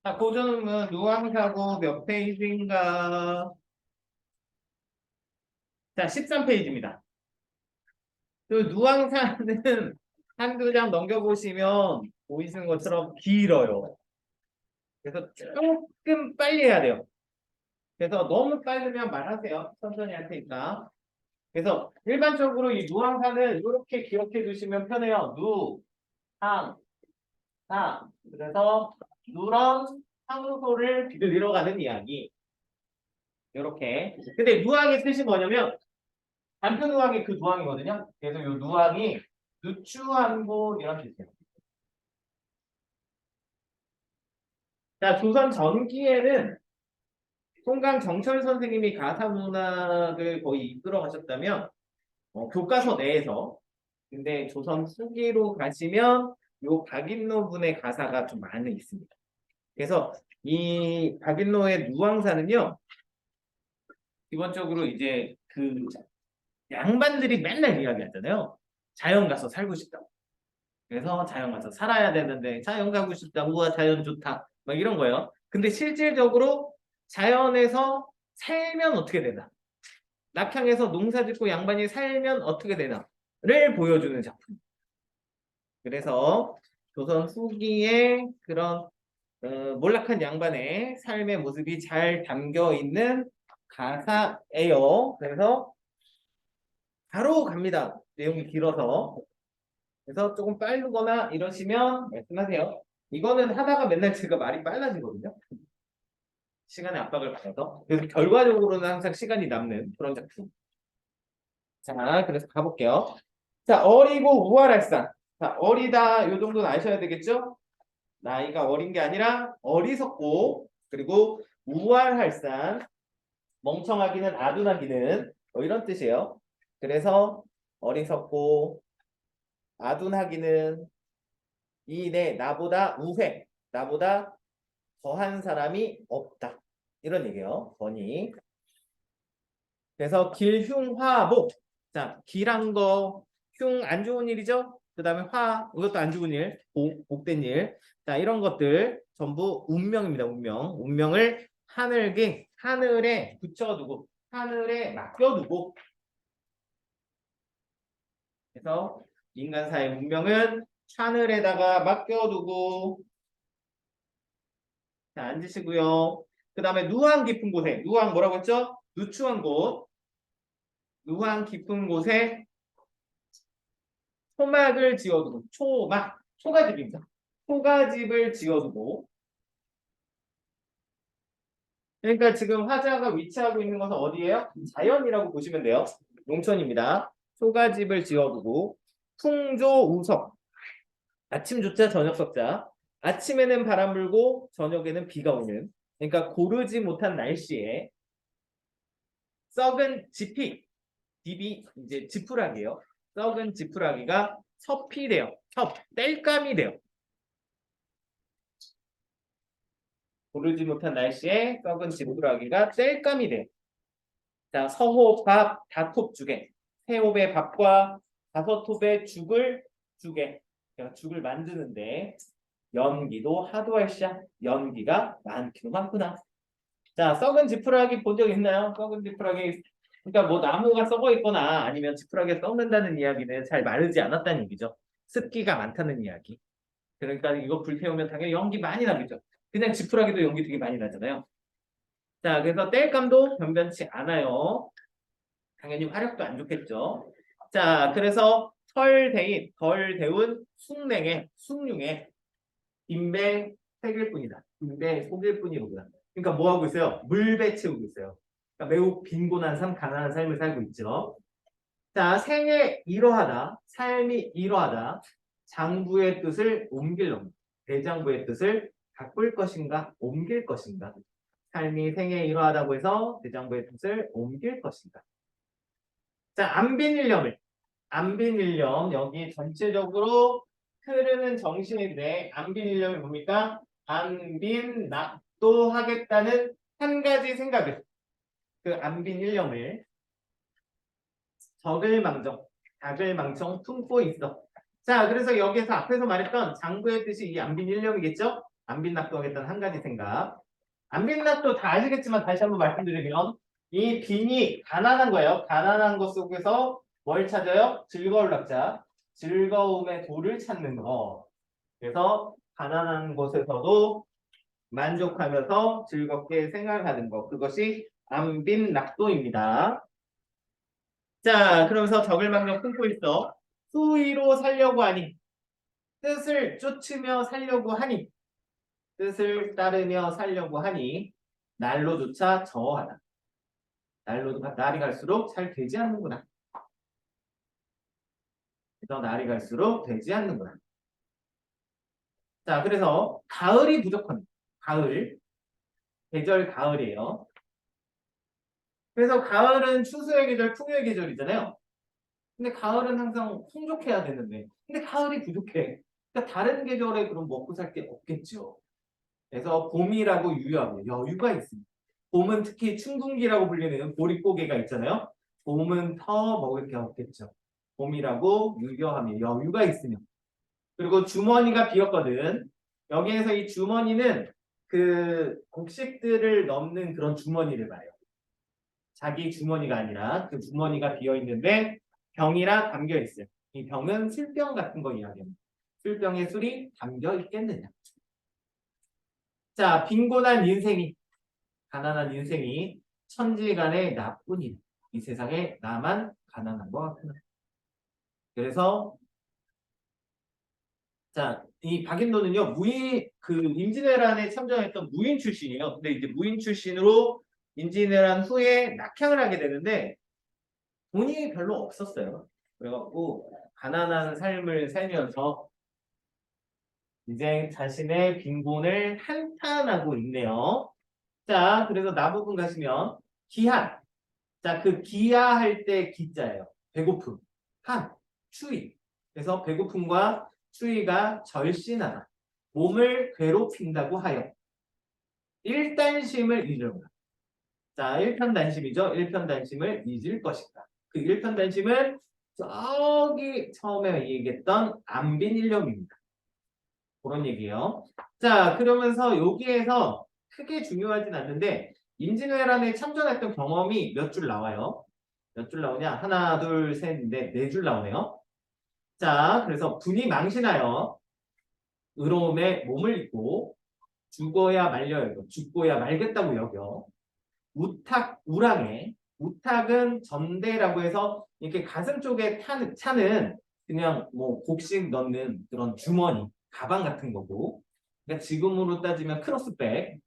자, 고전은 누앙사고 몇 페이지인가? 자, 13페이지입니다. 그 누앙사는 한두 장 넘겨보시면 보이시는 것처럼 길어요. 그래서 조금 빨리 해야 돼요. 그래서 너무 빠르면 말하세요. 천천히 할 테니까. 그래서 일반적으로 이 누앙사는 이렇게 기억해 두시면 편해요. 누, 상, 사. 그래서 누런 상소를 들으러 가는 이야기. 이렇게. 근데 누앙의 뜻이 뭐냐면 단편 누앙이 그 누앙이거든요. 그래서 이 누앙이 누추한 곳 이런 뜻이에요. 자, 조선 전기에는 송강 정철 선생님이 가사 문학을 거의 이끌어 가셨다면 교과서 내에서 근데 조선 후기로 가시면 요 박인로 분의 가사가 좀 많이 있습니다. 그래서 이 박인로의 누앙사는요 기본적으로 이제 그 양반들이 맨날 이야기하잖아요. 자연 가서 살고 싶다고. 그래서 자연 가서 살아야 되는데 자연 가고 싶다. 우와 자연 좋다. 막 이런 거예요. 근데 실질적으로 자연에서 살면 어떻게 되나? 낙향에서 농사 짓고 양반이 살면 어떻게 되나를 보여주는 작품. 그래서 조선 후기에 그런 몰락한 양반의 삶의 모습이 잘 담겨 있는 가사예요. 그래서 바로 갑니다. 내용이 길어서. 그래서 조금 빠르거나 이러시면 말씀하세요. 이거는 하다가 맨날 제가 말이 빨라지거든요. 시간의 압박을 받아서. 그래서 결과적으로는 항상 시간이 남는 그런 작품. 자, 그래서 가볼게요. 자, 어리고 우월할상. 자, 어리다 요 정도는 아셔야 되겠죠? 나이가 어린 게 아니라 어리석고 그리고 우월할상. 멍청하기는 아둔하기는 뭐 이런 뜻이에요. 그래서 어리석고 아둔하기는 이내 나보다 우회, 나보다 더한 사람이 없다. 이런 얘기예요. 번이. 그래서 길흉화복. 자, 길한 거, 흉 안 좋은 일이죠? 그 다음에 화, 이것도 안 좋은 일, 복된 일. 자, 이런 것들 전부 운명입니다. 운명. 운명을 하늘에 붙여두고, 하늘에 맡겨두고. 그래서 인간사의 운명은 하늘에다가 맡겨두고, 자, 앉으시고요. 그 다음에 누황 깊은 곳에, 누황 뭐라고 했죠? 누추한 곳. 누황 깊은 곳에 초막을 지어두고, 초가집입니다. 초가집을 지어두고. 그러니까 지금 화자가 위치하고 있는 것은 어디예요? 자연이라고 보시면 돼요. 농촌입니다. 초가집을 지어두고, 풍조우석. 아침 조자, 저녁 석자. 아침에는 바람 불고, 저녁에는 비가 오는. 그러니까 고르지 못한 날씨에 썩은 딥이 이제 지푸라기예요. 썩은 지푸라기가 섭이 돼요. 땔감이 돼요. 고르지 못한 날씨에 썩은 지푸라기가 땔감이 돼요. 자, 서호밥 다톱죽에 세 홉의 밥과 다섯 홉의 죽에 제가 죽을 만드는데 연기도 하도 할시야. 연기가 많기도 많구나. 자, 썩은 지푸라기 본 적 있나요? 썩은 지푸라기. 그러니까 뭐 나무가 썩어 있거나 아니면 지푸라기가 썩는다는 이야기는 잘 마르지 않았다는 얘기죠. 습기가 많다는 이야기. 그러니까 이거 불태우면 당연히 연기 많이 나겠죠. 그냥 지푸라기도 연기 되게 많이 나잖아요. 자, 그래서 땔감도 변변치 않아요. 당연히 화력도 안 좋겠죠. 자, 그래서 덜 데운 숭늉에 인배 새길 뿐이다. 인배 속일 뿐이로구나. 그러니까 뭐 하고 있어요? 물배 채우고 있어요. 그러니까 매우 빈곤한 삶, 가난한 삶을 살고 있죠. 자, 삶이 이러하다. 장부의 뜻을 옮길 놈. 대장부의 뜻을 바꿀 것인가, 옮길 것인가. 삶이 생에 이러하다고 해서 대장부의 뜻을 옮길 것인가. 자, 안빈일념 여기 전체적으로 흐르는 정신인데 안빈일념이 뭡니까? 안빈납도하겠다는 한 가지 생각을 그 안빈일념을 닭을망청 품고 있어. 자, 그래서 여기서 앞에서 말했던 장부의 뜻이 이 안빈일념이겠죠? 안빈낙도 하겠다는 한 가지 생각. 안빈낙도 다 아시겠지만 다시 한번 말씀드리면 이 빈이 가난한 거예요. 가난한 것 속에서 뭘 찾아요? 즐거울 낙자. 즐거움의 도를 찾는 거. 그래서 가난한 곳에서도 만족하면서 즐겁게 생활하는 것. 그것이 안빈낙도입니다. 자, 그러면서 적을망령 품고 있어. 수의로 살려고 하니. 뜻을 쫓으며 살려고 하니. 뜻을 따르며 살려고 하니. 날로조차 저하다. 날이 갈수록 잘 되지 않는구나. 그래서 날이 갈수록 되지 않는구나. 자, 그래서 가을이 부족합니다. 가을. 계절 가을이에요. 그래서 가을은 추수의 계절, 풍요의 계절이잖아요. 근데 가을은 항상 풍족해야 되는데. 근데 가을이 부족해. 그러니까 다른 계절에 그럼 먹고 살 게 없겠죠. 그래서 봄이라고 유효합니다. 여유가 있습니다. 봄은 특히 춘분기라고 불리는 보릿고개가 있잖아요. 봄은 더 먹을 게 없겠죠. 봄이라고 유효하며 여유가 있으며. 그리고 주머니가 비었거든. 여기에서 이 주머니는 그 곡식들을 넣는 그런 주머니를 봐요. 자기 주머니가 아니라 그 주머니가 비어 있는데 병이라 담겨 있어요. 이 병은 술병 같은 거 이야기합니다. 술병에 술이 담겨 있겠느냐. 자, 빈곤한 인생이, 가난한 인생이 천지간의 나뿐이다. 이 세상에 나만 가난한 것 같구나. 그래서 자, 이 박인도는요, 임진왜란에 참전했던 무인 출신이에요. 근데 이제 무인 출신으로 임진왜란 후에 낙향을 하게 되는데 돈이 별로 없었어요. 그래갖고 가난한 삶을 살면서 이제 자신의 빈곤을 한탄하고 있네요. 자, 그래서 나부분 가시면 기한. 자, 그 기하할 때 기자예요. 배고픔. 한, 추위. 그래서 배고픔과 추위가 절신하다. 몸을 괴롭힌다고 하여 일단심을 잊으라. 자, 일편단심이죠. 일편단심을 잊을 것이다. 그 일편단심은 저기 처음에 얘기했던 안빈일념입니다. 그런 얘기예요. 자, 그러면서 여기에서 크게 중요하진 않는데 임진왜란에 참전했던 경험이 몇 줄 나와요. 몇 줄 나오냐? 하나, 둘, 셋, 넷, 네 줄 나오네요. 자, 그래서 분이 망신하여 의로움에 몸을 입고 죽어야 말려 여겨. 죽고야 말겠다고 여겨. 우탁, 우랑에. 우탁은 전대라고 해서 이렇게 가슴 쪽에 차는 그냥 뭐 곡식 넣는 그런 주머니, 가방 같은 거고. 그러니까 지금으로 따지면 크로스백.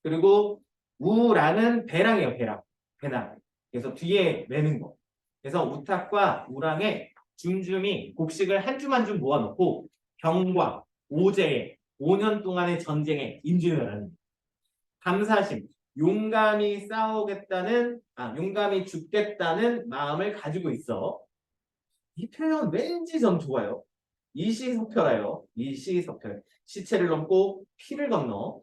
그리고 우랑은 배랑이에요, 배랑. 배낭. 그래서 뒤에 매는 거. 그래서 우탁과 우랑에 줌줌이 곡식을 한 줌 한 줌 모아놓고 병과 오제에 5년 동안의 전쟁에 임진을 하는 감사심, 용감히 죽겠다는 마음을 가지고 있어. 이 표현 왠지 전 좋아요. 이시석표라요. 이시석표. 시체를 넘고 피를 건너.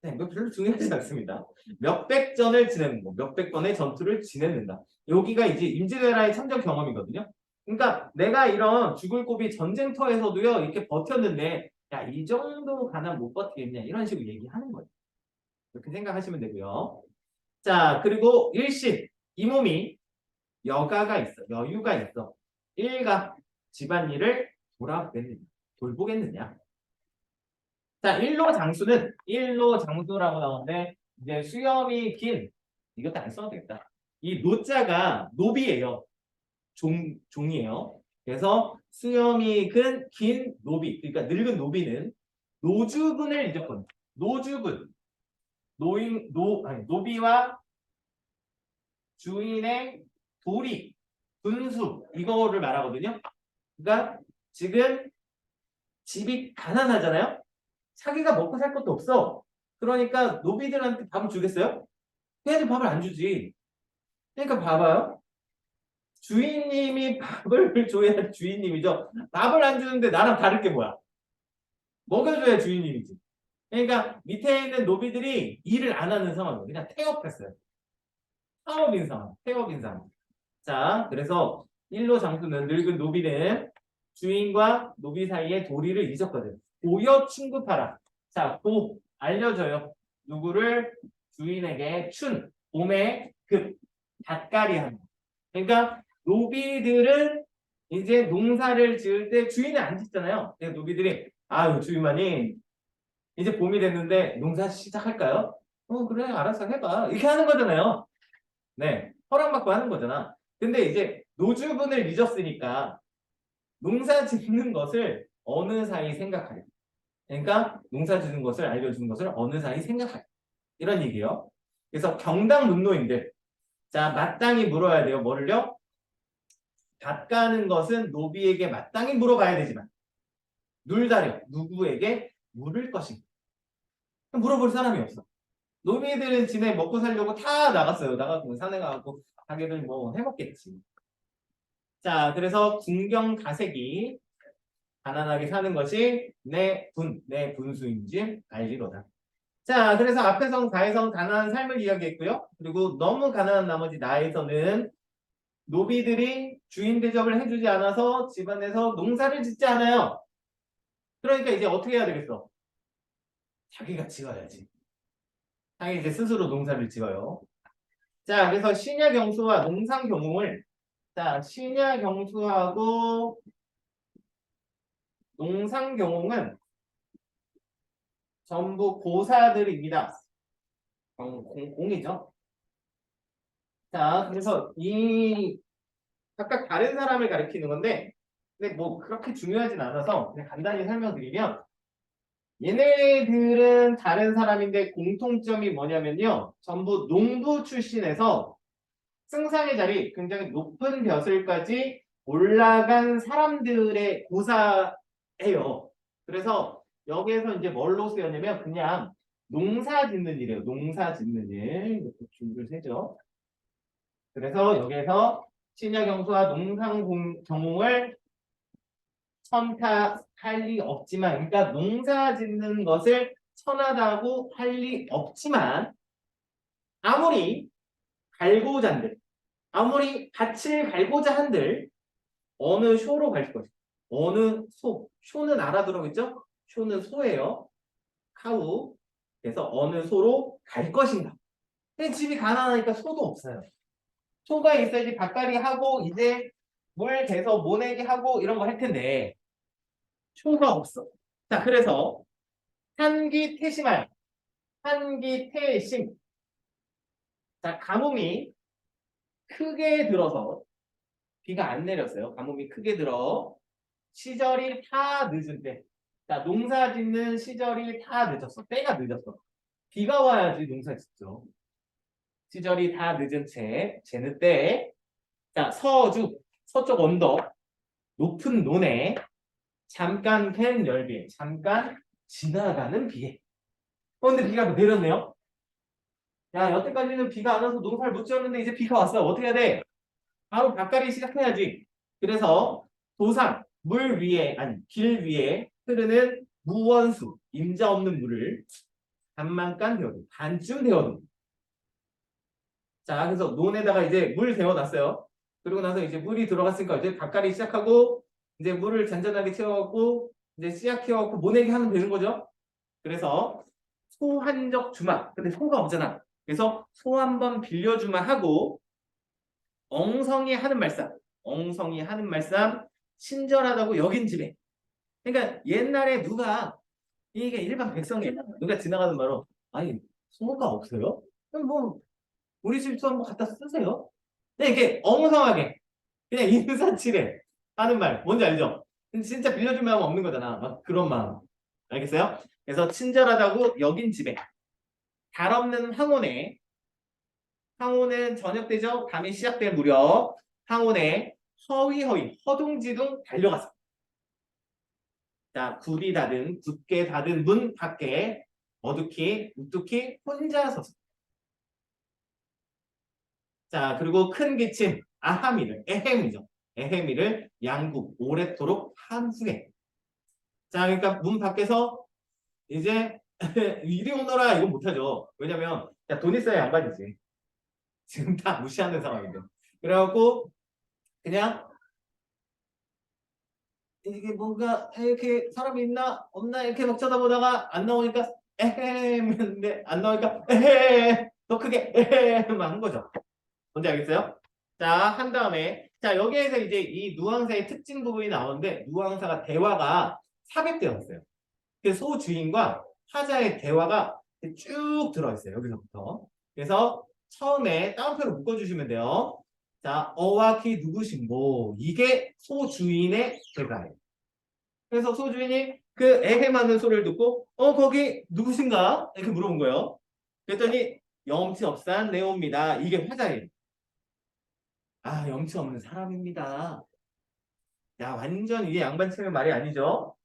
네, 이거 별로 중요하지 않습니다. 몇백 전을 지내는 거, 몇백 번의 전투를 지냈는다. 여기가 이제 임진왜란의 참전 경험이거든요. 그러니까 내가 이런 죽을 고비 전쟁터에서도요 이렇게 버텼는데 야, 이 정도 가난 못 버티겠냐 이런 식으로 얘기하는 거예요. 이렇게 생각하시면 되고요. 자, 그리고 일신 이 몸이 여가가 있어, 여유가 있어. 일가 집안일을 돌보겠느냐. 자, 일로장수라고 나오는데 이제 수염이 긴 이것도 안 써도 되겠다. 이 노자가 노비예요. 종이에요. 그래서 수염이 긴 노비, 그러니까 늙은 노비는 노주군을 잊었거든요. 노주군, 노비와 주인의 도리, 분수 이거를 말하거든요. 그러니까 지금 집이 가난하잖아요. 자기가 먹고 살 것도 없어. 그러니까 노비들한테 밥을 주겠어요? 걔네들 밥을 안 주지. 그러니까 봐봐요. 주인님이 밥을 줘야 주인님이죠. 밥을 안 주는데 나랑 다를 게 뭐야? 먹여줘야 주인님이지. 그러니까 밑에 있는 노비들이 일을 안 하는 상황이에요. 그냥 태업했어요. 태업인 상황. 자, 그래서 일로 장수는 늙은 노비는 주인과 노비 사이의 도리를 잊었거든. 보여 충급하라. 자, 보 알려줘요. 누구를 주인에게 춘 봄에 급 닷가리 하는. 그러니까 노비들은 이제 농사를 지을 때 주인은 안 짓잖아요. 그래서 노비들이 아유 주인만이 이제 봄이 됐는데 농사 시작할까요? 그래 알아서 해봐 이렇게 하는 거잖아요. 네 허락받고 하는 거잖아. 근데 이제 노주분을 잊었으니까 농사 짓는 것을 어느 사이 생각하려. 그러니까 농사 짓는 것을 알려주는 것을 어느 사이 생각하려. 이런 얘기예요. 그래서 경당 문노인들 자 마땅히 물어야 돼요. 뭐를요? 밭가는 것은 노비에게 마땅히 물어봐야 되지만 눌다려 누구에게 물을 것인가 물어볼 사람이 없어. 노비들은 지네 먹고 살려고 다 나갔어요. 나가고 산에 가고 가게들 뭐 해먹겠지. 자 그래서 군경가색이 가난하게 사는 것이 내 분수인지 알리로다. 자 그래서 앞에선 가에선 가난한 삶을 이야기했고요. 그리고 너무 가난한 나머지 나에서는 노비들이 주인 대접을 해주지 않아서 집안에서 농사를 짓지 않아요. 그러니까 이제 어떻게 해야 되겠어? 자기가 지어야지. 자기 이제 스스로 농사를 지어요. 자, 그래서 신야경수와 농상경웅을 자, 신야경수하고 농상경웅은 전부 고사들입니다. 공이죠. 자, 그래서 이 각각 다른 사람을 가리키는 건데 근데 뭐 그렇게 중요하진 않아서 그냥 간단히 설명드리면 얘네들은 다른 사람인데 공통점이 뭐냐면요. 전부 농부 출신에서 승상의 자리 굉장히 높은 벼슬까지 올라간 사람들의 고사예요. 그래서 여기에서 이제 뭘로 쓰였냐면 그냥 농사 짓는 일이에요. 농사 짓는 일. 이렇게 줄을 세죠. 그래서 여기에서 신야경수와 농상경웅을 첨타할 리 없지만 그러니까 농사 짓는 것을 천하다고 할 리 없지만 아무리 갈고자 한들 아무리 밭을 갈고자 한들 어느 쇼로 갈 것이다. 어느 소. 쇼는 알아들어겠죠? 쇼는 소예요. 카우. 그래서 어느 소로 갈 것인가. 근데 집이 가난하니까 소도 없어요. 소가 있어야지 밭갈이 하고 이제 물 대서 모내기 하고 이런 거 할 텐데 쇼가 없어. 자 그래서 한기태심할 한기태심 자 가뭄이 크게 들어서 비가 안 내렸어요. 가뭄이 크게 들어 시절이 다 늦은 때. 자, 농사 짓는 시절이 다 늦었어. 때가 늦었어. 비가 와야지 농사 짓죠. 시절이 다 늦은 쟤는 때. 자, 서주, 서쪽 언덕, 높은 논에 잠깐 캔 열비에, 잠깐 지나가는 비에. 근데 비가 내렸네요. 야, 여태까지는 비가 안 와서 농사를 못 지었는데 이제 비가 왔어. 어떻게 해야 돼? 바로 밭갈이 시작해야지. 그래서 도상, 물 위에, 아니, 길 위에 흐르는 무원수, 임자 없는 물을 반만간 데워두 반쯤 데워두 자, 그래서 논에다가 이제 물 데워놨어요. 그리고 나서 이제 물이 들어갔으니까 이제 밭갈이 시작하고 이제 물을 잔잔하게 채워갖고 이제 씨앗 키워갖고 모내기 하면 되는 거죠. 그래서 소 한 적 주마. 근데 소가 없잖아. 그래서 소 한 번 빌려주마 하고 엉성이 하는 말씀. 엉성이 하는 말씀 친절하다고 여긴 집에. 그러니까 옛날에 누가 이게 일반 백성이 누가 지나가는 바로 아니 소가 없어요? 그럼 뭐 우리 집도 한번 갖다 쓰세요. 근데 이게 엉성하게 그냥 인사치레 하는 말 뭔지 알죠? 근데 진짜 빌려준 마음 없는 거잖아. 막 그런 마음. 알겠어요? 그래서 친절하다고 여긴 집에 달 없는 황혼에 황혼은 저녁 되죠? 밤이 시작될 무렵 황혼에 허위허위 허둥지둥 달려갔어. 자, 굴이 닫은 굳게 닫은 문 밖에 어둑히 우뚝히 혼자 서서. 자, 그리고 큰 기침 아하미를 에헤미죠. 에헤미를 양국 오랫도록 한 후에. 자, 그러니까 문 밖에서 이제 이리 오너라 이건 못하죠. 왜냐면 돈 있어야 양반이지. 지금 다 무시하는 상황인데. 그래갖고 그냥 이게 뭔가 이렇게 사람이 있나 없나 이렇게 막 쳐다보다가 안 나오니까 에헴 했는데 안 나오니까 에헤 더 크게 에헤 한 거죠. 뭔지 알겠어요? 자, 한 다음에 자 여기에서 이제 이 누앙사의 특징 부분이 나오는데 누앙사가 대화가 삽입되었어요. 그 소주인과 화자의 대화가 쭉 들어있어요. 여기서부터. 그래서 처음에 따옴표로 묶어주시면 돼요. 자, 어와 키 누구신고 이게 소주인의 대사예요. 그래서 소주인이 그 에헤하는 소리를 듣고 거기 누구신가? 이렇게 물어본 거예요. 그랬더니 염치 없산 네오입니다. 이게 화자예요. 아 염치 없는 사람입니다. 야 완전 이게 양반체면 말이 아니죠.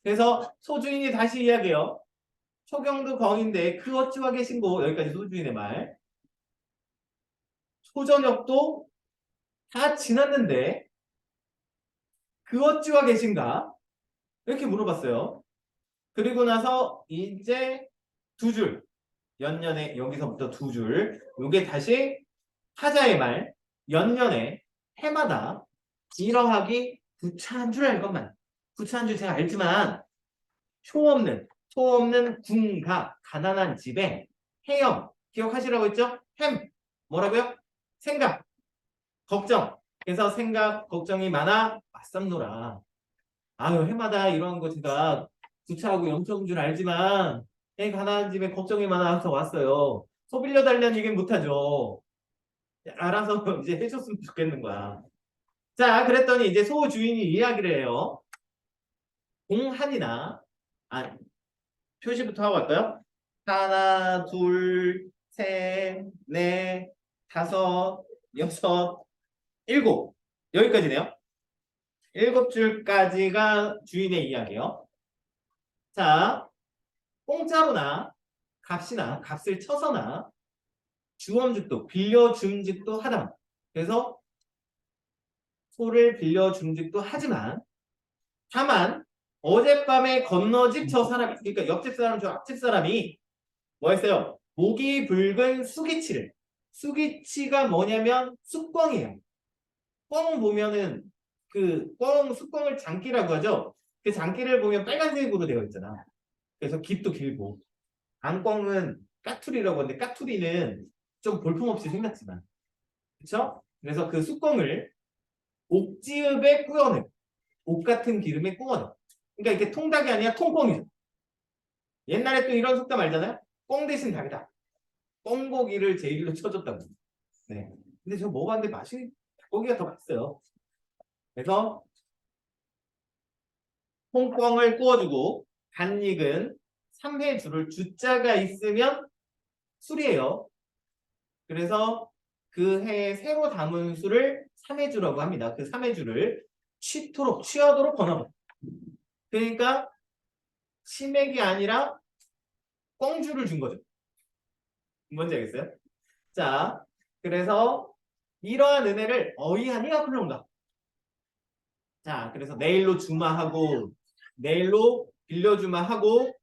그래서 소주인이 다시 이야기해요. 초경도 거인데 그 어찌와 계신고 여기까지 소주인의 말. 초저녁도 다 지났는데 그 어찌와 계신가? 이렇게 물어봤어요. 그리고 나서 이제 두 줄. 연년에 여기서부터 두 줄. 요게 다시 타자의 말. 연년에 해마다 이러하기 구차한 줄 알것만. 구차한 줄 제가 알지만 소 없는 군가 가난한 집에 해영 기억하시라고 했죠? 햄 뭐라고요? 생각 걱정. 그래서 생각 걱정이 많아 맞sam노라. 아유 해마다 이런 거 제가 구차하고 염청인 줄 알지만 애 가난한 집에 걱정이 많아서 왔어요. 소 빌려달라는 얘기는 못하죠. 알아서 이제 해줬으면 좋겠는 거야. 자 그랬더니 이제 소 주인이 이야기를 해요. 공한이나 아 표시부터 하고 갈까요? 하나, 둘, 셋, 넷, 다섯, 여섯, 일곱. 여기까지네요. 일곱 줄까지가 주인의 이야기요. 자, 공짜로나 값이나 값을 쳐서나 주엄직도 빌려줌직도 하다. 그래서 소를 빌려줌직도 하지만 다만 어젯밤에 건너집 저 사람이 그러니까 옆집 사람 저 앞집 사람이 뭐 했어요? 목이 붉은 수기치를 수기치가 뭐냐면 쑥광이에요. 꽝 보면은 그 꽝 쑥꽝을 장기라고 하죠. 그 장기를 보면 빨간색으로 되어 있잖아. 그래서 깃도 길고 안꽝은 까투리라고 하는데 까투리는 좀 볼품없이 생겼지만 그렇죠? 그래서 그 쑥꽝을 옥지읍에 꾸어내 옥 같은 기름에 꾸어내 그러니까 이게 통닭이 아니라 통꽝이죠. 옛날에 또 이런 속담 알잖아요. 꽝 대신 닭이다. 꽝고기를 제1로 쳐줬다고. 네. 근데 저 먹어봤는데 맛이 닭고기가 더 맛있어요. 그래서 홍꽝을 구워주고 간익은 3회 줄을 주자가 있으면 술이에요. 그래서 그 해에 새로 담은 술을 3회주라고 합니다. 그 3회주를 취하도록 권하고 그러니까 치맥이 아니라 꽝주를 준 거죠. 뭔지 알겠어요? 자, 그래서 이러한 은혜를 어이하니 앞으로인가? 자, 그래서 내일로 주마하고 내일로 빌려주마하고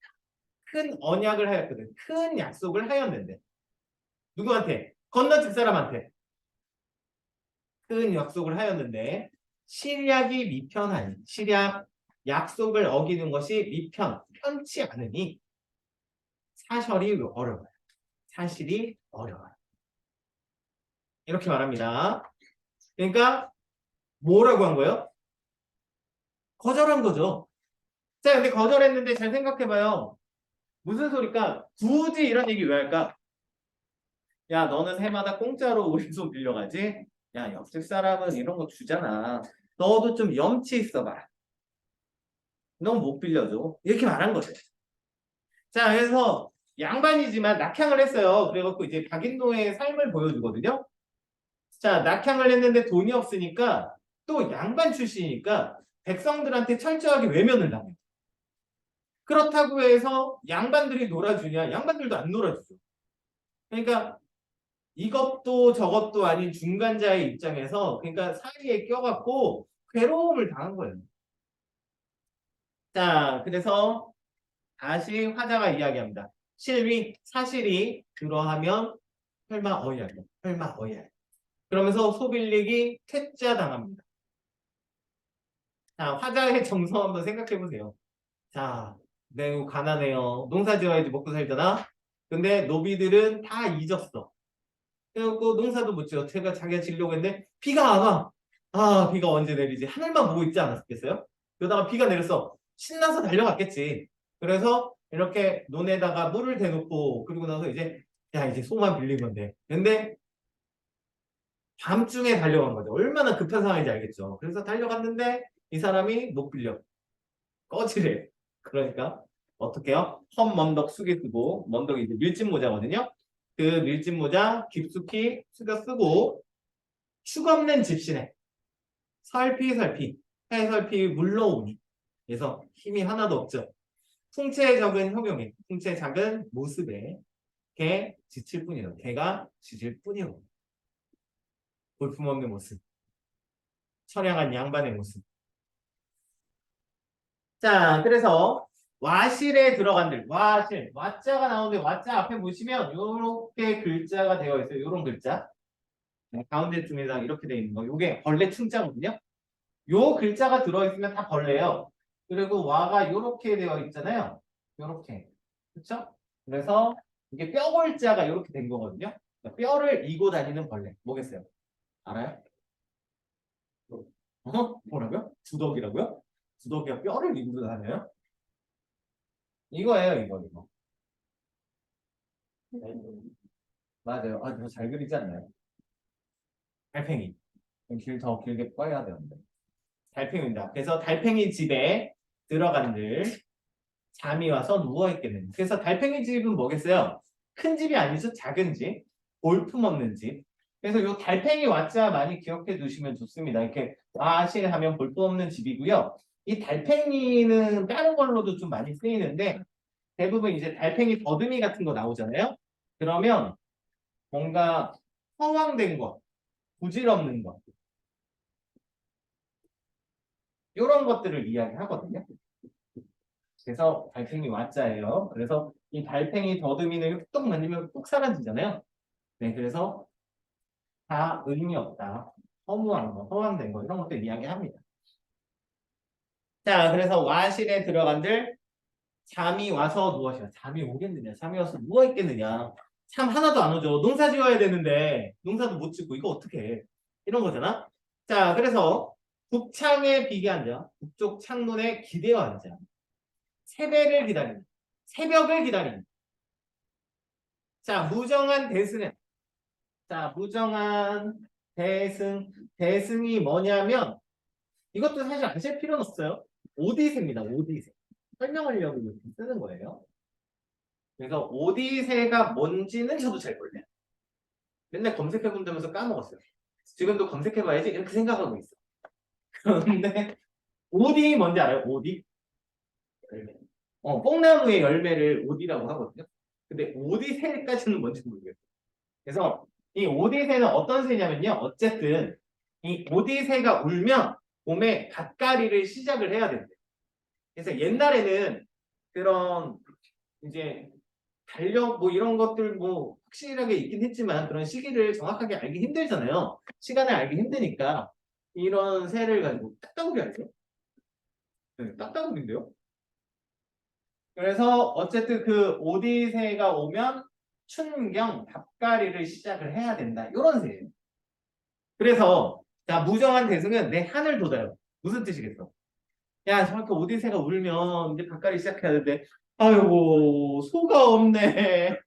큰 언약을 하였거든. 큰 약속을 하였는데 누구한테? 건너집 사람한테 큰 약속을 하였는데 실약이 미편하니 실약 약속을 어기는 것이 편치 않으니 사설이 어려워요. 사실이 어려워요. 이렇게 말합니다. 그러니까 뭐라고 한 거예요? 거절한 거죠. 자, 근데 거절했는데 잘 생각해봐요. 무슨 소리까? 굳이 이런 얘기 왜 할까? 야, 너는 해마다 공짜로 우리 돈 빌려가지? 야, 옆집 사람은 이런 거 주잖아. 너도 좀 염치 있어봐. 넌 못 빌려줘. 이렇게 말한 거죠. 자, 그래서 양반이지만 낙향을 했어요. 그래갖고 이제 박인도의 삶을 보여주거든요. 자, 낙향을 했는데 돈이 없으니까 또 양반 출신이니까 백성들한테 철저하게 외면을 당해요. 그렇다고 해서 양반들이 놀아주냐? 양반들도 안 놀아주죠. 그러니까 이것도 저것도 아닌 중간자의 입장에서 그러니까 사이에 껴갖고 괴로움을 당한 거예요. 자, 그래서 다시 화자가 이야기합니다. 실위, 사실이 그러하면 설마 어이야. 설마 어이야. 그러면서 소빌릭이 퇴짜 당합니다. 자, 화자의 정서 한번 생각해 보세요. 자, 매우 가난해요. 농사 지어야지 먹고 살잖아. 근데 노비들은 다 잊었어. 그리고 농사도 못 지어. 제가 자기가 지려고 했는데 비가 안 와. 아, 비가 언제 내리지? 하늘만 보고 있지 않았겠어요? 그러다가 비가 내렸어. 신나서 달려갔겠지. 그래서 이렇게 논에다가 물을 대놓고 그리고 나서 이제 야, 이제 소만 빌리면 돼. 근데 밤중에 달려간 거죠. 얼마나 급한 상황인지 알겠죠. 그래서 달려갔는데 이 사람이 못 빌려. 꺼지래. 그러니까 어떻게 해요? 헛먼덕 숙이 쓰고 먼덕이 이제 밀짚 모자거든요. 그 밀짚 모자 깊숙이 숙여 쓰고 축 없는 집신에 살피살피 해살피 물러오니 그래서 힘이 하나도 없죠. 풍채 적은 효경에 풍채 작은 모습에 개 지칠 뿐이에요. 개가 지칠 뿐이에요. 볼품없는 모습. 처량한 양반의 모습. 자, 그래서 와실에 들어간들 와실 와자가 나오는데 와자 앞에 보시면 요렇게 글자가 되어 있어요. 요런 글자 가운데 중에다 이렇게 되어 있는 거 요게 벌레 충자거든요. 요 글자가 들어있으면 다 벌레예요. 그리고 와가 요렇게 되어 있잖아요. 요렇게 그렇죠? 그래서 이게 뼈골자가 요렇게 된 거거든요. 그러니까 뼈를 이고 다니는 벌레 뭐겠어요? 알아요? 뭐라고요? 두덕이라고요? 두덕이가 뼈를 이고 다녀요? 이거예요, 이거. 맞아요. 아, 더 잘 그리지 않나요? 달팽이. 더 길게 꺼야 되는데. 달팽이입니다. 그래서 달팽이 집에 들어간들 잠이 와서 누워있겠는. 그래서 달팽이 집은 뭐겠어요? 큰 집이 아니죠? 작은 집. 볼품없는 집. 그래서 요 달팽이 와자 많이 기억해 두시면 좋습니다. 이렇게 와실 하면 볼품없는 집이고요. 이 달팽이는 다른 걸로도 좀 많이 쓰이는데 대부분 이제 달팽이 더듬이 같은 거 나오잖아요. 그러면 뭔가 허황된 것, 부질없는 것, 이런 것들을 이야기하거든요. 그래서 달팽이 와자예요. 그래서 이 달팽이 더듬이는 이렇게 뚝 만지면 뚝 사라지잖아요. 네, 그래서 다 의미 없다. 허무한 거, 허황된 거 이런 것들 이야기합니다. 자, 그래서 와실에 들어간들 잠이 와서 누워시라. 잠이 오겠느냐? 잠이 와서 누워 있겠느냐? 참 하나도 안 오죠. 농사 지어야 되는데 농사도 못 짓고 이거 어떻게 해? 이런 거잖아. 자, 그래서 북창에 비게 앉아. 북쪽 창문에 기대어 앉아. 새벽을 기다리는. 새벽을 기다리는. 자, 무정한 대승은. 자, 무정한 대승. 대승이 뭐냐면 이것도 사실 아실 필요는 없어요. 오디세입니다. 오디세. 설명하려고 이렇게 쓰는 거예요. 그래서 오디세가 뭔지는 저도 잘 몰라요. 맨날 검색해 본다면서 까먹었어요. 지금도 검색해봐야지 이렇게 생각하고 있어. 그런데 오디 뭔지 알아요? 오디? 열매. 뽕나무의 열매를 오디라고 하거든요. 근데 오디새까지는 뭔지 모르겠어요. 그래서 이 오디새는 어떤 새냐면요. 어쨌든 이 오디새가 울면 봄에 밭갈이를 시작을 해야 된대요. 그래서 옛날에는 그런 이제 달력 뭐 이런 것들 뭐 확실하게 있긴 했지만 그런 시기를 정확하게 알기 힘들잖아요. 시간을 알기 힘드니까 이런 새를 가지고 딱따구리 알죠? 네, 딱따구리인데요. 그래서 어쨌든 그 오디새가 오면 춘경 답가리를 시작을 해야 된다. 이런 새예요. 그래서 자 무정한 대승은 내 한을 돋아요. 무슨 뜻이겠어? 야 저렇게 오디새가 울면 이제 답가리 시작해야 되는데 아이고 소가 없네.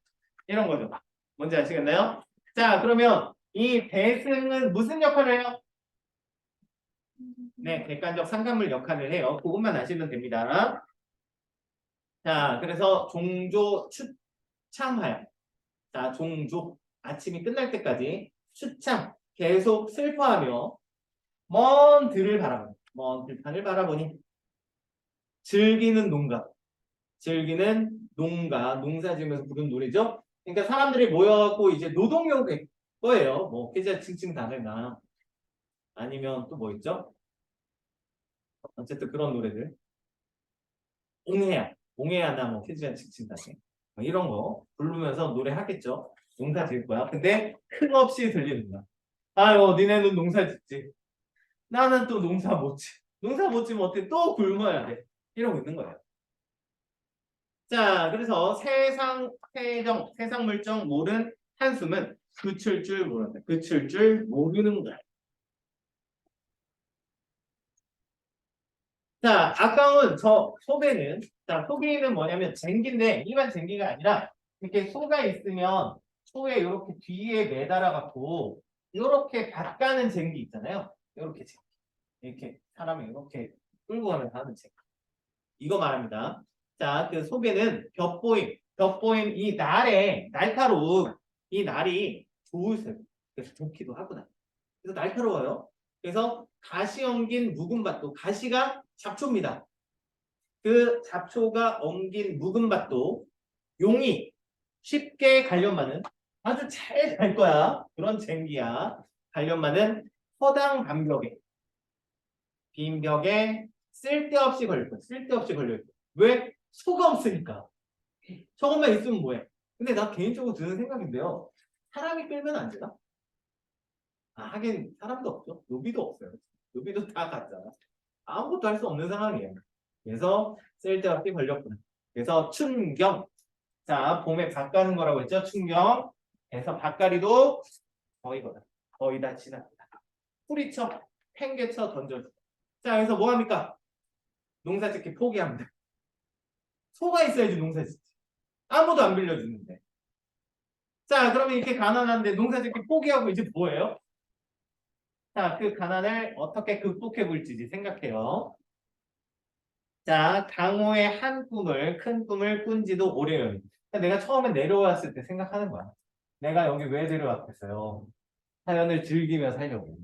이런 거죠. 뭔지 아시겠나요? 자 그러면 이 대승은 무슨 역할을 해요? 네, 객관적 상관물 역할을 해요. 그것만 아시면 됩니다. 자, 그래서 종조 추창하여. 자, 종조 아침이 끝날 때까지 추창 계속 슬퍼하며 먼 들을 바라보니 먼 들판을 바라보니 즐기는 농가 즐기는 농가 농사 지으면서 부른 노래죠. 그러니까 사람들이 모여갖고 이제 노동요일 거예요. 뭐 계좌 칭칭 다들나 아니면 또 뭐 있죠? 어쨌든 그런 노래들. 옹해야 뭐 계좌 칭칭 다들 이런 거 부르면서 노래하겠죠. 농사 지을 거야. 근데 흥없이 들리는 거야. 아유, 니네는 농사 짓지. 나는 또 농사 못 짓. 농사 못 지면 어떻게 또 굶어야 돼. 이러고 있는 거예요. 자, 그래서 세상 물정 모른 한숨은 그칠 줄 모른다. 그칠 줄 모르는 거야. 자, 아까운 저 소배는, 자, 소배는 뭐냐면 쟁기인데 일반 쟁기가 아니라 이렇게 소가 있으면 소에 이렇게 뒤에 매달아 갖고 이렇게 밭가는 쟁기 있잖아요. 이렇게 쟁기. 이렇게 사람이 이렇게 끌고 가면서 하는 쟁기. 이거 말합니다. 자, 그 소배는 벽보임 이 날에 날카로운 이 날이 좋으세요. 그래서 좋기도 하구나. 그래서 날카로워요. 그래서 가시 엉긴 묵은 밭도 가시가 잡초입니다. 그 잡초가 엉긴 묵은 밭도 용이 쉽게 관련 많은 아주 잘 갈 거야. 그런 쟁기야. 관련 많은 허당 반벽에 빈 벽에 쓸데없이 걸릴 거야. 쓸데없이 걸려 있고. 왜? 소가 없으니까. 저것만 있으면 뭐해? 근데 나 개인적으로 드는 생각인데요. 사람이 끌면 안 되나? 아, 하긴 사람도 없죠. 노비도 없어요. 노비도 다 갔잖아. 아무것도 할 수 없는 상황이에요. 그래서 쓸데없이 걸렸구나. 그래서 춘경. 자, 봄에 밭 가는 거라고 했죠. 춘경. 그래서 밭가리도 거의 다 지났다. 뿌리쳐, 팽개쳐, 던져줘. 자, 여기서 뭐 합니까? 농사 짓기 포기합니다. 소가 있어야지 농사 짓지. 아무도 안 빌려주는데. 자, 그러면 이렇게 가난한데 농사 짓기 포기하고 이제 뭐예요? 자, 그 가난을 어떻게 극복해 볼지 생각해요. 자, 강호의 큰 꿈을 꾼지도 오래요. 내가 처음에 내려왔을 때 생각하는 거야. 내가 여기 왜 내려왔겠어요? 자연을 즐기며 살려고.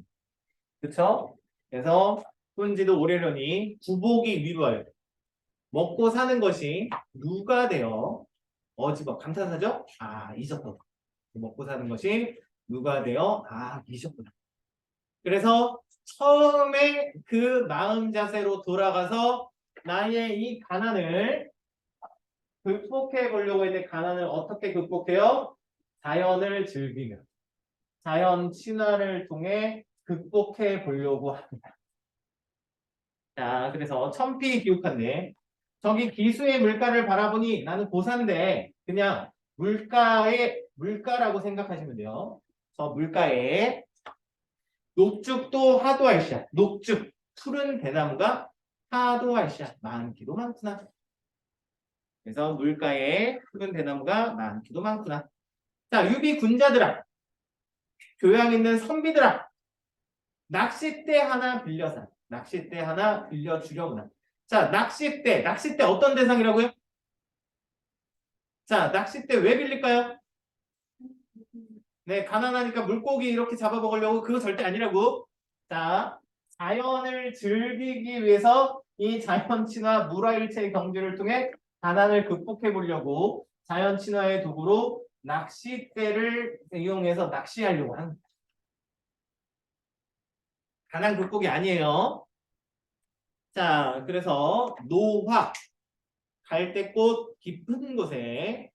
그쵸? 그래서 꾼지도 오래려니 구복이 위로하여. 먹고 사는 것이 누가 되어 어지버 감탄사죠? 아, 잊었구나. 먹고 사는 것이 누가 되어 잊었구나. 그래서 처음에 그 마음 자세로 돌아가서 나의 이 가난을 극복해 보려고 했는데 가난을 어떻게 극복해요? 자연을 즐기며 자연 친화를 통해 극복해 보려고 합니다. 자, 그래서 천피기욱한데 저기 기수의 물가를 바라보니 나는 고사인데 그냥 물가라고 생각하시면 돼요. 저 물가에 녹죽도 하도할시야. 녹죽 푸른 대나무가 하도할시야. 많기도 많구나. 그래서 물가에 푸른 대나무가 많기도 많구나. 자, 유비 군자들아, 교양 있는 선비들아, 낚싯대 하나 빌려사. 낚싯대 하나 빌려주려구나. 자, 낚싯대 어떤 대상이라고요? 자, 낚싯대 왜 빌릴까요? 네, 가난하니까 물고기 이렇게 잡아먹으려고 그거 절대 아니라고. 자, 자연을 즐기기 위해서 이 자연 친화 물화일체 경주를 통해 가난을 극복해 보려고 자연 친화의 도구로 낚싯대를 이용해서 낚시하려고 하는 거예요. 가난 극복이 아니에요. 자, 그래서 노화, 갈대꽃 깊은 곳에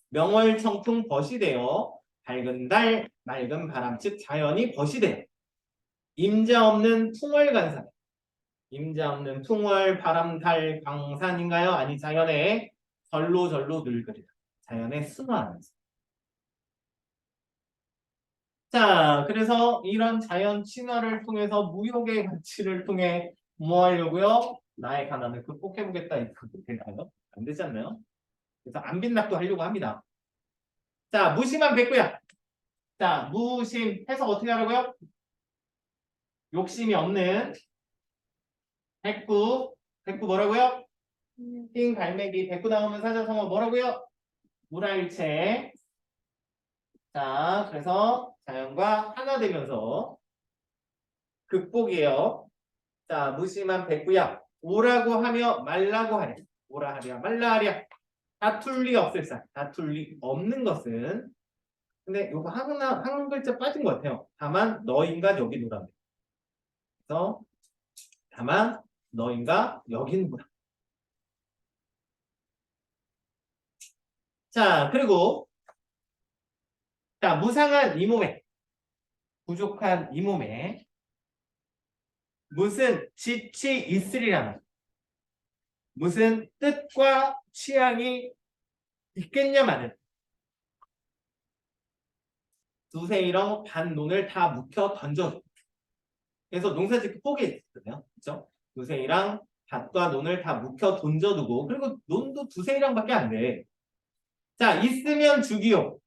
명월청풍 벗이 되어 밝은 달, 맑은 바람, 즉 자연이 벗이 되어 임자 없는 풍월간산, 임자 없는 풍월, 바람, 달, 강산인가요? 아니 자연의 절로 늙으리라. 자연의 순화하면서. 자, 그래서 이런 자연 친화를 통해서 무역의 가치를 통해 뭐 하려고요? 나의 가난을 극복해보겠다. 이거 되나요? 안 되지 않나요? 그래서 안빈낙도 하려고 합니다. 자, 무심한 백구야. 자, 무심 해석 어떻게 하라고요? 욕심이 없는 백구. 백구 뭐라고요? 띵 갈매기. 백구 나오면 사자성어 뭐라고요? 물화일체. 자, 그래서 자연과 하나 되면서 극복이에요. 자, 무심한 백구야. 오라고 하며 말라고 하랴. 오라 하랴 말라 하랴. 다툴 리 없을 사. 다툴 리 없는 것은 근데 요거 한 글자 빠진 것 같아요. 다만 너인가 여기 노라. 그래서 다만 너인가 여기는구나. 자, 그리고 자, 무상한 이 몸에 부족한 이 몸에 무슨 지치 있으리라. 무슨 뜻과 취향이 있겠냐 말이야. 두세이랑 반논을 다 묵혀 던져. 그래서 농사짓기 포기했잖아요. 그렇죠? 두세이랑 밭과 논을 다 묵혀 던져두고 그리고 논도 두세이랑밖에 안 돼. 자, 있으면 죽이요.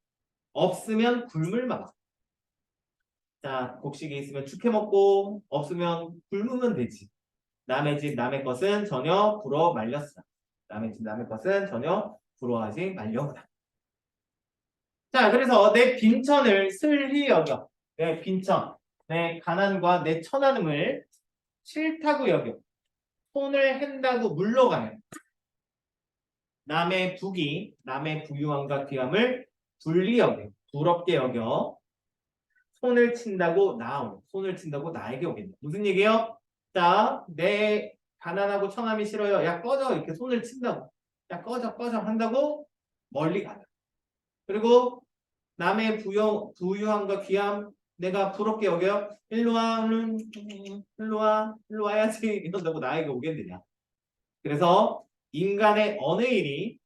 없으면 굶을 막아. 자, 곡식이 있으면 죽해 먹고 없으면 굶으면 되지. 남의 집 남의 것은 전혀 불어 말렸으나. 남의 집 남의 것은 전혀 부러워하지 말려보다. 자, 그래서 내 빈천을 슬히 여겨. 내 빈천, 내 가난과 내 천한음을 싫다고 여겨. 손을 핸다고 물러가면 남의 부귀, 남의 부유함과 귀함을 불리 여겨. 부럽게 여겨. 손을 친다고 나오는. 손을 친다고 나에게 오겠네. 무슨 얘기예요? 자, 내 가난하고 천함이 싫어요. 야, 꺼져. 이렇게 손을 친다고. 야, 꺼져, 꺼져 한다고 멀리 가다. 그리고 남의 부유함과 귀함 내가 부럽게 여겨요. 일로 와, 일로 와, 일로 와야지 이런다고 나에게 오겠느냐. 그래서 인간의 어느 일이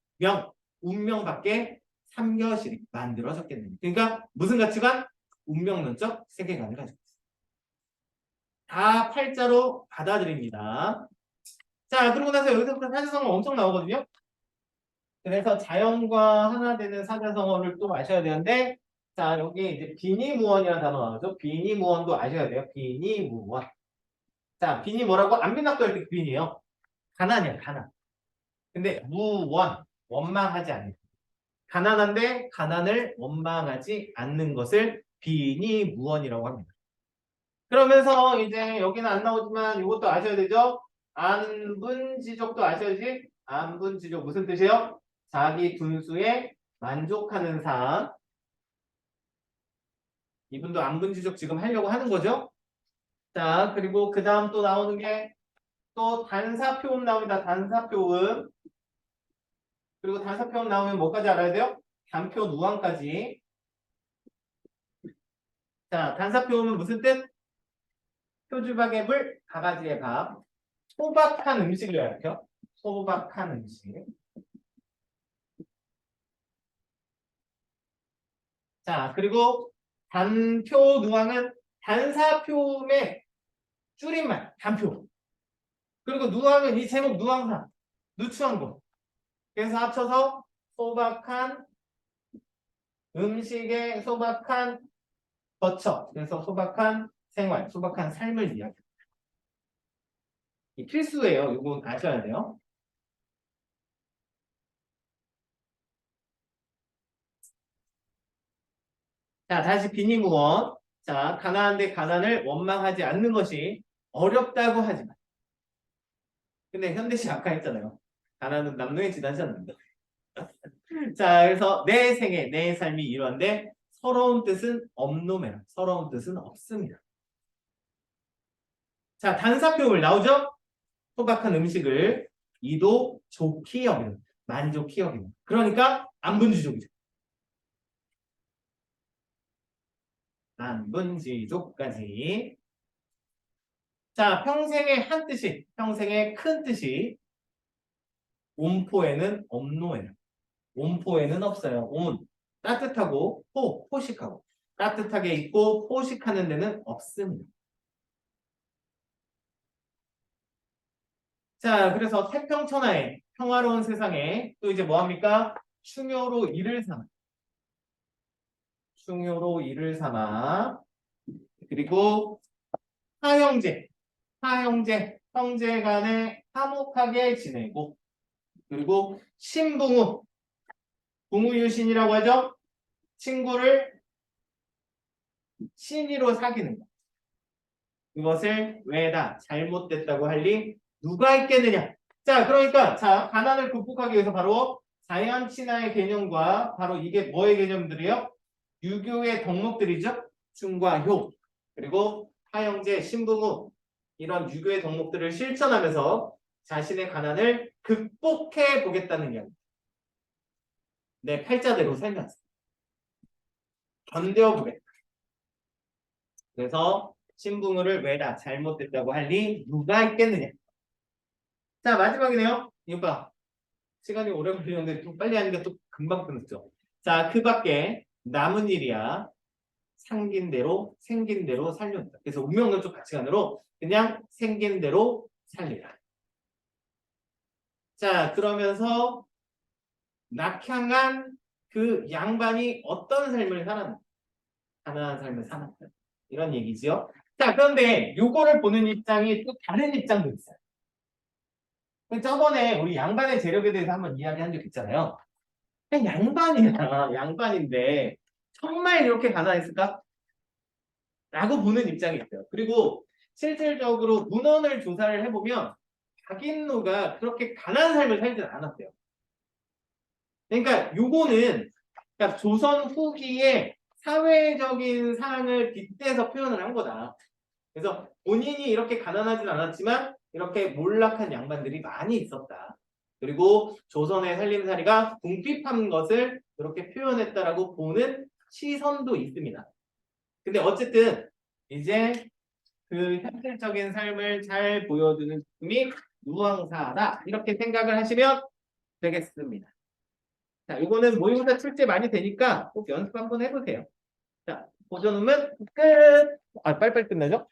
운명밖에 삼겨시 만들어졌겠느냐. 그러니까 무슨 가치관? 운명론적 세계관을 가지고 있습니다. 다 팔자로 받아들입니다. 자, 그러고 나서 여기서부터 사자성어 엄청 나오거든요. 그래서 자연과 하나 되는 사자성어를 또 아셔야 되는데, 자, 여기 이제 비니무언이라는 단어 나오죠. 비니무언도 아셔야 돼요. 비니무언. 자, 비니 뭐라고? 안빈낙도 할 때 비니요. 가난이야, 가난. 근데 원망하지 않는. 가난한데 가난을 원망하지 않는 것을 비니무언이라고 합니다. 그러면서 이제 여기는 안 나오지만 이것도 아셔야 되죠. 안분지족도 아셔야지. 안분지족 무슨 뜻이에요? 자기 분수에 만족하는 사람. 이분도 안분지족 지금 하려고 하는 거죠. 자, 그리고 그 다음 또 나오는 게 또 단사표음 나옵니다. 단사표음. 그리고 단사표음 나오면 뭐까지 알아야 돼요? 단표 누항까지. 자, 단사표음은 무슨 뜻? 표주박의 물, 바가지의 밥. 소박한 음식을 가르쳐. 소박한 음식. 자, 그리고 단표 누항은 단사표음의 줄임말, 단표. 그리고 누항은 이 제목 누항사, 누추한 거. 그래서 합쳐서 소박한 음식의 소박한 거처. 그래서 소박한 생활, 소박한 삶을 이야기합니다. 이 필수예요. 이거 아셔야 돼요. 자, 다시 비니무원. 자, 가난한데 가난을 원망하지 않는 것이 어렵다고 하지만. 근데 현대시 아까 했잖아요. 가난은 남노에 지나지 않는다. 자, 그래서 내 생애, 내 삶이 이러한데 서러운 뜻은 없노매라. 서러운 뜻은 없습니다. 자, 단사표물 나오죠? 소박한 음식을 이도 좋게 여기는, 만족히 여기는. 그러니까 안분지족이죠. 안분지족까지. 자, 평생의 한 뜻이, 평생의 큰 뜻이 온포에는 없노에는. 온포에는 없어요. 온, 따뜻하고 포식하고. 따뜻하게 있고 포식하는 데는 없습니다. 자, 그래서 태평천하에 평화로운 세상에 또 이제 뭐 합니까? 충효로 일을 삼아. 충효로 일을 삼아. 그리고 하형제, 하형제, 형제 간에 화목하게 지내고. 그리고 신붕우, 붕우유신이라고 하죠. 친구를 신의로 사귀는 것. 그것을 왜다 잘못됐다고 할 리 누가 있겠느냐. 자, 그러니까 자, 가난을 극복하기 위해서 바로 자연 친화의 개념과 바로 이게 뭐의 개념들이요? 유교의 덕목들이죠. 충과 효, 그리고 하형제, 신부무 이런 유교의 덕목들을 실천하면서 자신의 가난을 극복해 보겠다는 이야기. 내 팔자대로 살면서 견뎌보겠다. 그래서 신부물을 왜다 잘못됐다고 할 리 누가 있겠느냐. 자, 마지막이네요. 이거 봐. 시간이 오래 걸리는데 또 빨리 하니까 또 금방 끊었죠. 자, 그 밖에 남은 일이야. 생긴 대로 살려다. 그래서 운명론적 가치관으로 그냥 생긴 대로 살리라. 자, 그러면서 낙향한 그 양반이 어떤 삶을 살았나? 가난한 삶을 살았다. 이런 얘기지요. 자, 그런데 요거를 보는 입장이 또 다른 입장도 있어요. 저번에 우리 양반의 재력에 대해서 한번 이야기한 적 있잖아요. 그냥 양반이야, 양반인데 정말 이렇게 가난했을까? 라고 보는 입장이 있어요. 그리고 실질적으로 문헌을 조사를 해보면 박인노가 그렇게 가난한 삶을 살지 않았대요. 그러니까 요거는 그러니까 조선 후기에 사회적인 상황을 빗대서 표현을 한 거다. 그래서 본인이 이렇게 가난하진 않았지만 이렇게 몰락한 양반들이 많이 있었다. 그리고 조선의 살림살이가 궁핍한 것을 그렇게 표현했다라고 보는 시선도 있습니다. 근데 어쨌든 이제 그 현실적인 삶을 잘 보여주는 작품이 누앙사다. 이렇게 생각을 하시면 되겠습니다. 자, 이거는 모의고사 출제 많이 되니까 꼭 연습 한번 해보세요. 자, 보존음은 끝. 아, 빨리빨리 끝나죠?